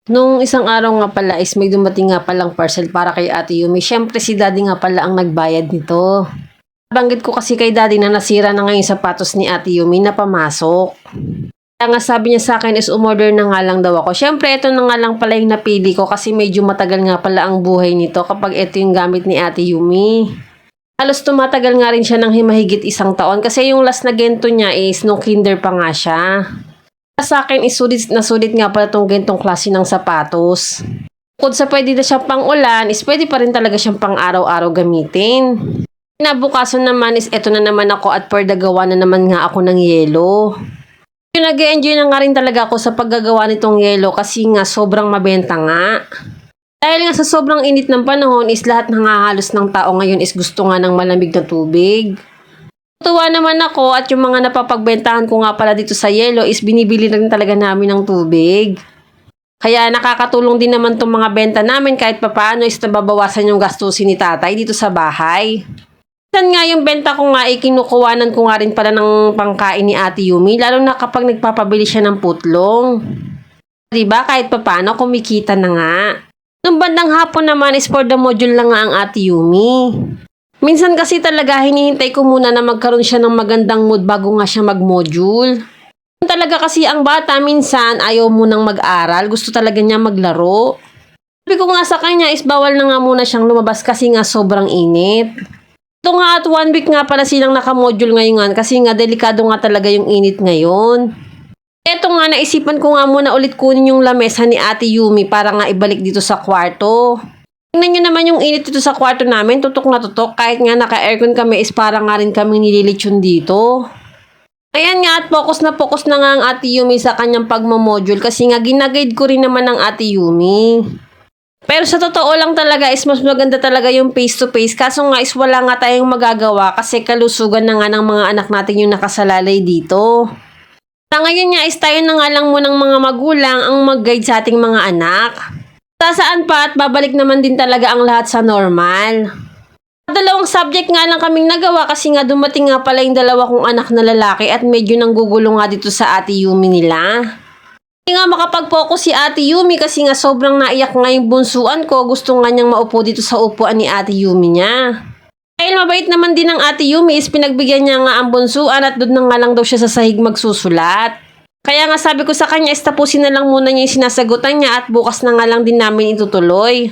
Nung isang araw nga pala is may dumating nga palang parcel para kay Ate Yumi. Siyempre si Daddy nga pala ang nagbayad nito. Banggit ko kasi kay Daddy na nasira na nga yung sapatos ni Ate Yumi na pamasok. Kaya nga sabi niya sa akin is umorder na nga lang daw ako. Siyempre ito na nga lang pala yung napili ko kasi medyo matagal nga pala ang buhay nito kapag ito yung gamit ni Ate Yumi. Halos tumatagal nga rin siya ng himahigit 1 taon kasi yung last na gento niya is nung kinder pa nga siya. Sa akin is sulit na sulit nga pala itong gantong klase ng sapatos. Bukod sa pwede na siyang pang ulan, is pwede pa rin talaga siyang pang araw-araw gamitin. Kinabukasan naman is eto na naman ako at pardagawa na naman nga ako ng yelo. Yung nag-enjoy na nga rin talaga ako sa paggagawa nitong yelo kasi nga sobrang mabenta nga. Dahil nga sa sobrang init ng panahon is lahat ng halos ng tao ngayon is gusto nga ng malamig na tubig. Tuwa naman ako at yung mga napapagbentahan ko nga pala dito sa yelo is binibili rin talaga namin ng tubig. Kaya nakakatulong din naman itong mga benta namin kahit papaano is nababawasan yung gastusin ni tatay dito sa bahay. Minsan nga yung benta ko nga kinukuhanan ko nga rin pala ng pangkain ni Ate Yumi lalo na kapag nagpapabili siya ng putlong. Diba kahit papaano kumikita na nga. Nung bandang hapon naman is for the module lang nga ang Ate Yumi. Minsan kasi talaga hinihintay ko muna na magkaroon siya ng magandang mood bago nga siya mag-module. Talaga kasi ang bata minsan ayaw munang mag-aral, gusto talaga niya maglaro. Sabi ko nga sa kanya is bawal na nga muna siyang lumabas kasi nga sobrang init. Ito nga at 1 week nga pala silang nakamodule ngayon kasi nga delikado nga talaga yung init ngayon. Eto nga naisipan ko nga muna ulit kunin yung lamesa ni Ate Yumi para nga ibalik dito sa kwarto. Tingnan nyo naman yung init dito sa kwarto namin, tutok na tutok. Kahit nga naka-aircon kami is parang nga rin kami nililitsyon dito. Ayan nga at focus na nga ang Ate Yumi sa kanyang pagmamodule kasi nga ginaguide ko rin naman ang Ate Yumi. Pero sa totoo lang talaga is mas maganda talaga yung face to face kaso nga is wala nga tayong magagawa kasi kalusugan na nga ng mga anak natin yung nakasalalay dito. Sa ngayon nga is tayo na nga lang munang mga magulang ang mag-guide sa ating mga anak. Saan pa at babalik naman din talaga ang lahat sa normal. 2 subject nga lang kaming nagawa kasi nga dumating nga pala yung 2 kong anak na lalaki at medyo nanggugulo nga dito sa Ate Yumi nila. Hindi nga makapag-focus si Ate Yumi kasi nga sobrang naiyak nga yung bunsuan ko. Gusto nga niyang maupo dito sa upuan ni Ate Yumi niya. Dahil mabait naman din ng Ate Yumi is pinagbigyan niya nga ang bunsuan at doon na nga lang daw siya sa sahig magsusulat. Kaya nga sabi ko sa kanya is tapusin na lang muna niya yung sinasagutan niya at bukas na nga lang din namin itutuloy.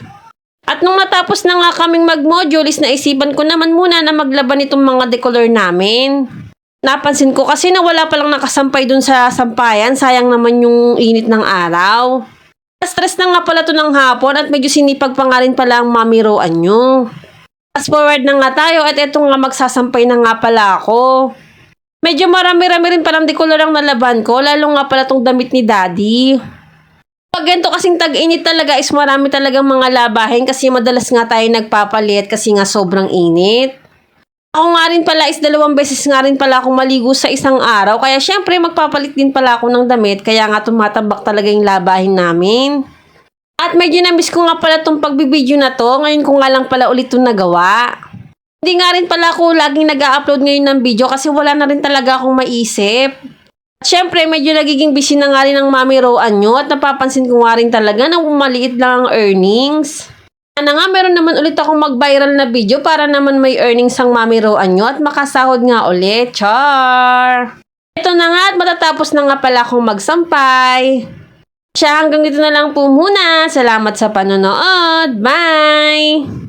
At nung natapos na nga kaming mag-module is naisipan ko naman muna na maglaban itong mga decolor namin. Napansin ko kasi na wala palang nakasampay dun sa sampayan, sayang naman yung init ng araw. Stress na nga pala to ng hapon at medyo sinipag pa nga rin pala ang mamiroan nyo. Fast forward na nga tayo at eto nga magsasampay na nga pala ako. Medyo marami-rami rin palang decolor ang nalaban ko, lalo nga pala tong damit ni Daddy. Pag ganito kasing tag-init talaga is marami talagang mga labahin kasi madalas nga tayo nagpapalit kasi nga sobrang init. Ako nga rin pala is 2 beses nga rin pala akong maligo sa isang araw kaya syempre magpapalit din pala ako ng damit kaya nga tumatabak talaga yung labahin namin. At medyo na-miss ko nga pala tong pagbibideo na to, ngayon ko nga lang pala ulit itong nagawa. Hindi nga rin pala ako laging nag-a-upload ngayon ng video kasi wala na rin talaga akong maisip. At syempre, medyo nagiging busy na nga rin ang mamiroan nyo at napapansin ko nga rin talaga na maliit lang ang earnings. Sana nga, meron naman ulit akong mag-viral na video para naman may earnings ang mamiroan nyo at makasahod nga ulit. Char! Ito na nga at matatapos na nga pala akong magsampay. Hanggang dito na lang po muna. Salamat sa panonood. Bye!